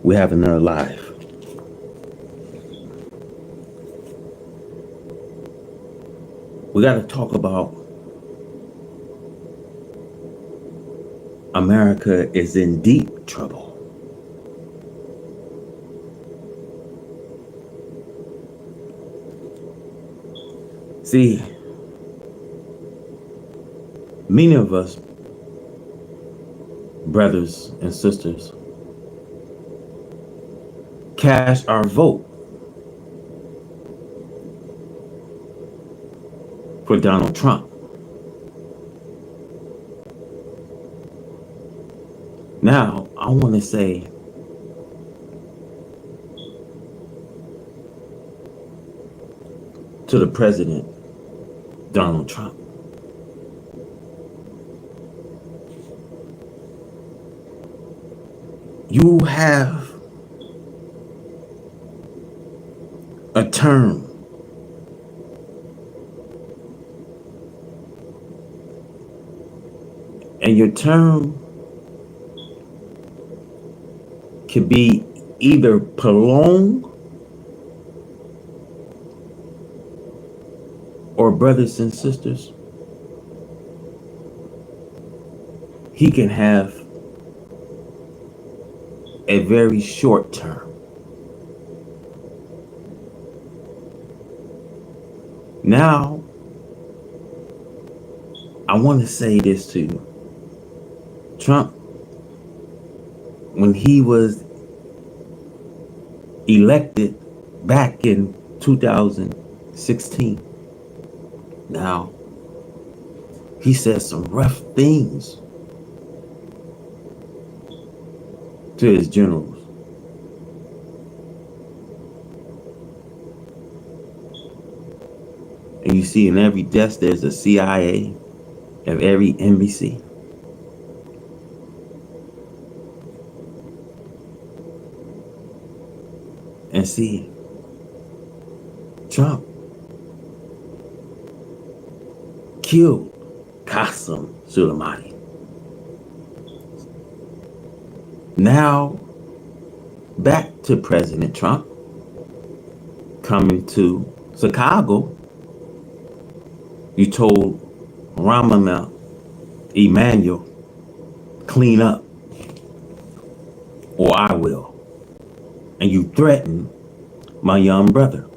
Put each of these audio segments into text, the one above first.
we have another live. We got to talk about America is in deep trouble. See, many of us, brothers and sisters, cast our vote for Donald Trump. Now, I want to say to the president, Donald Trump, you have a term and your term can be either prolonged or, brothers and sisters, he can have a very short term. Now, I want to say this to you. Trump, when he was elected back in 2016, now, he said some rough things to his generals. And you see in every desk there's a CIA, of every embassy. And see, Trump killed Qasem Soleimani. Now, back to President Trump coming to Chicago. You told Rahm Emanuel, clean up or I will. And you threatened my young brother.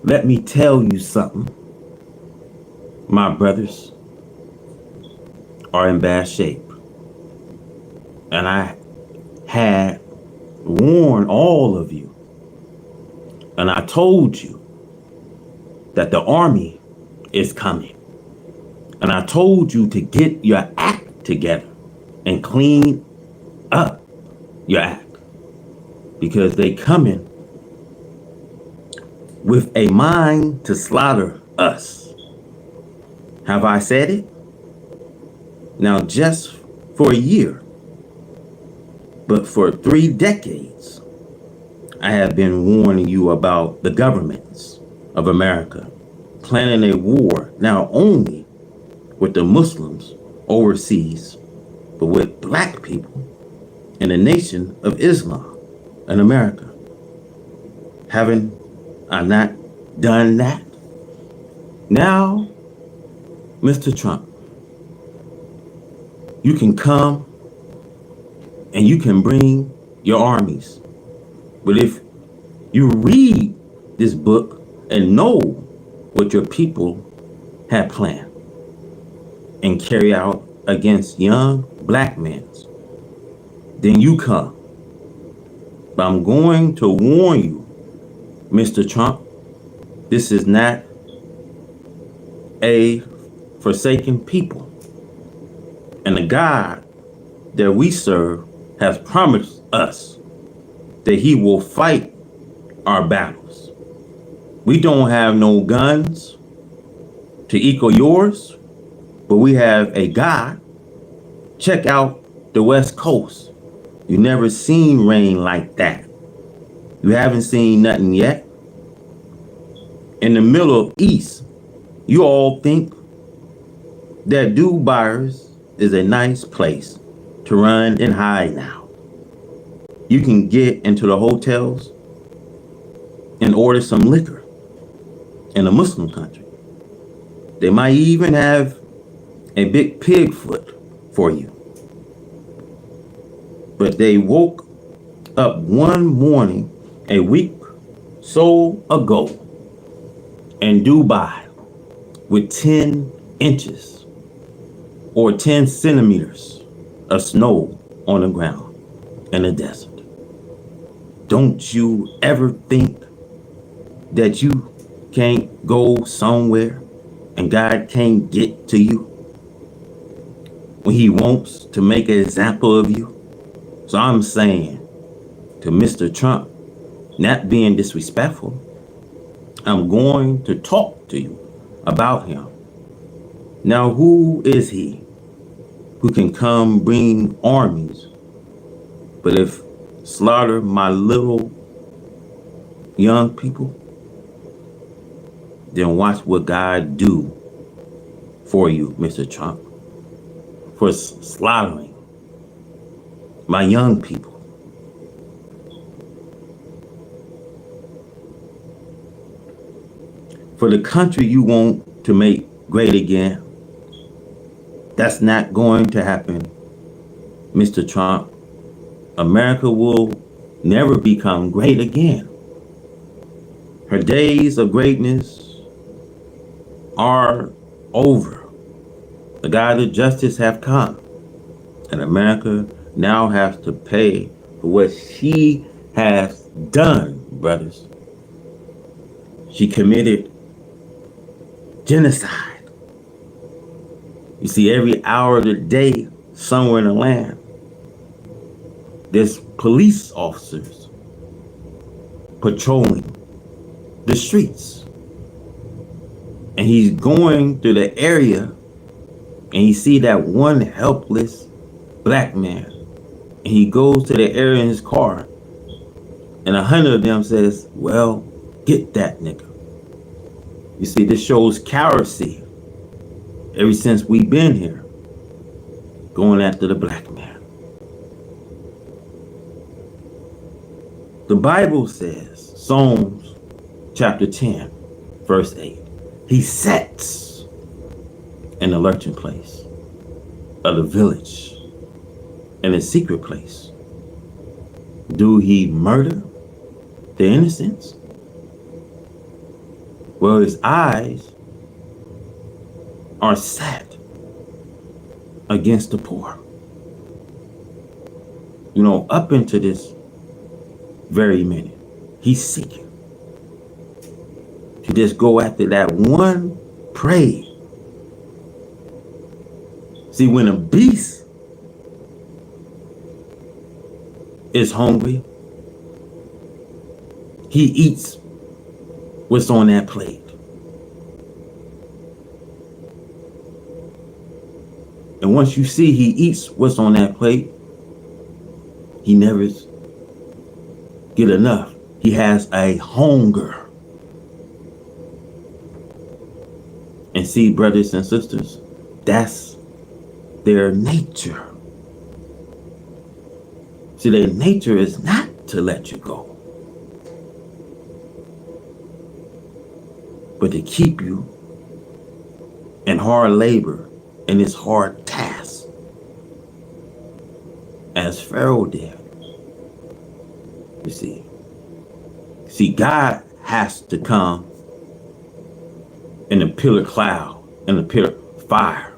Let me tell you something. My brothers are in bad shape. And I had warned all of you. And I told you that the army is coming. And I told you to get your act together and clean up your act. Because they coming with a mind to slaughter us. Have I said it? Now, just for a year, but for 3 decades, I have been warning you about the governments of America planning a war not only with the Muslims overseas, but with black people in the nation of Islam in America. Haven't I not done that? Now, Mr. Trump, you can come and you can bring your armies. But if you read this book and know what your people have planned and carry out against young black men, then you come. But I'm going to warn you, Mr. Trump, this is not a forsaken people. And the God that we serve has promised us that he will fight our battles. We don't have no guns to equal yours, but we have a God. Check out the West Coast. You never seen rain like that. You haven't seen nothing yet. In the Middle East, you all think that Dubai is a nice place to run and hide now. You can get into the hotels and order some liquor in a Muslim country. They might even have a big pig foot for you. But they woke up one morning a week so ago in Dubai with 10 inches or 10 centimeters of snow on the ground in the desert. Don't you ever think that you can't go somewhere and God can't get to you when he wants to make an example of you? So I'm saying to Mr. Trump, not being disrespectful, I'm going to talk to you about him. Now, who is he who can come bring armies, but if slaughter my little young people, then watch what God do for you, Mr. Trump, for slaughtering my young people. For the country you want to make great again, that's not going to happen, Mr. Trump. America will never become great again. Her days of greatness are over. The God of justice have come, and America now has to pay for what she has done, brothers. She committed genocide. You see, every hour of the day, somewhere in the land, there's police officers patrolling the streets. And he's going through the area and he see that one helpless black man. And he goes to the area in his car and 100 of them says, well, get that nigga. You see, this shows cowardice ever since we've been here, going after the black man. The Bible says, Psalms chapter 10, verse 8, he sits in the lurking place of the village, in a secret place. Do he murder the innocents? Well, his eyes are set against the poor. You know, up into this very minute, he's seeking to just go after that one prey. See, when a beast is hungry, he eats what's on that plate. And once you see he eats what's on that plate, he never get enough. He has a hunger. And see, brothers and sisters, that's their nature. See, their nature is not to let you go, but to keep you in hard labor in this hard task, as Pharaoh did. You see, God has to come in a pillar cloud, in a pillar fire.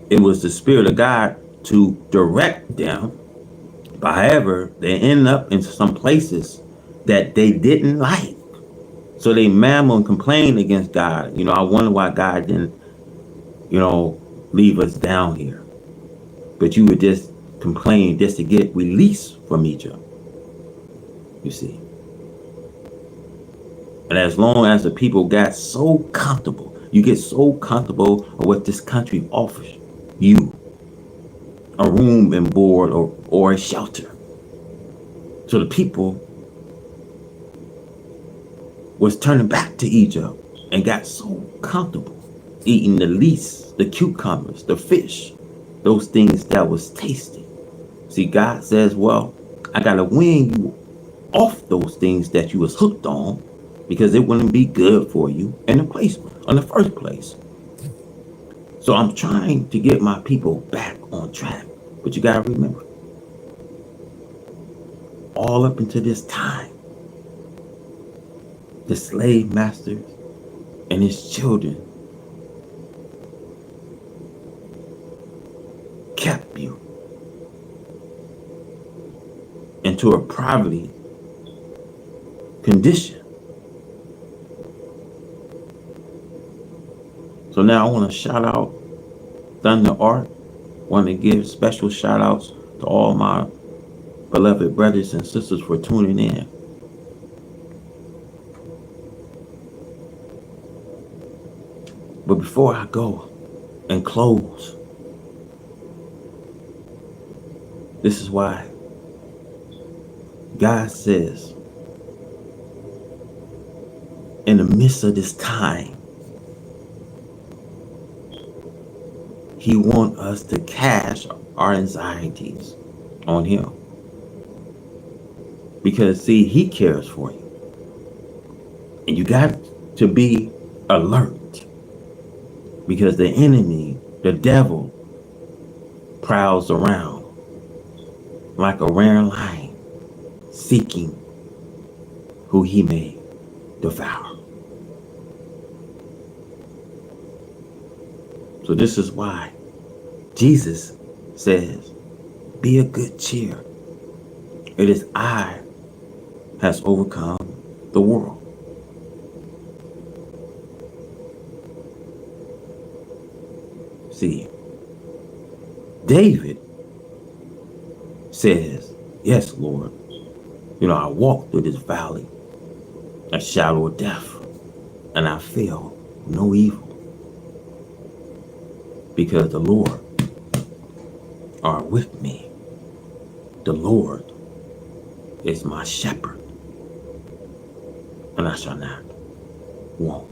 It was the Spirit of God to direct them. But however, they end up in some places that they didn't like. So they mammal and complain against God. You know, I wonder why God didn't, leave us down here. But you would just complain just to get release from Egypt. You see. And as long as the people got so comfortable, you get so comfortable with what this country offers you, a room and board or a shelter. So the people was turning back to Egypt and got so comfortable eating the leeks, the cucumbers, the fish, those things that was tasty. See, God says, well, I got to wean you off those things that you was hooked on because it wouldn't be good for you in the first place. So I'm trying to get my people back on track. But you got to remember, all up into this time, the slave masters and his children kept you into a poverty condition. So now I want to shout out Thunder Art. Want to give special shout outs to all my beloved brothers and sisters for tuning in. But before I go and close, this is why God says, in the midst of this time, He wants us to cast our anxieties on Him. Because, see, He cares for you. And you got to be alert. Because the enemy, the devil, prowls around like a roaring lion, seeking who he may devour. So this is why Jesus says, be of good cheer. It is I has overcome the world. See, David says, yes, Lord, I walk through this valley, a shadow of death, and I feel no evil. Because the Lord are with me. The Lord is my shepherd, and I shall not want.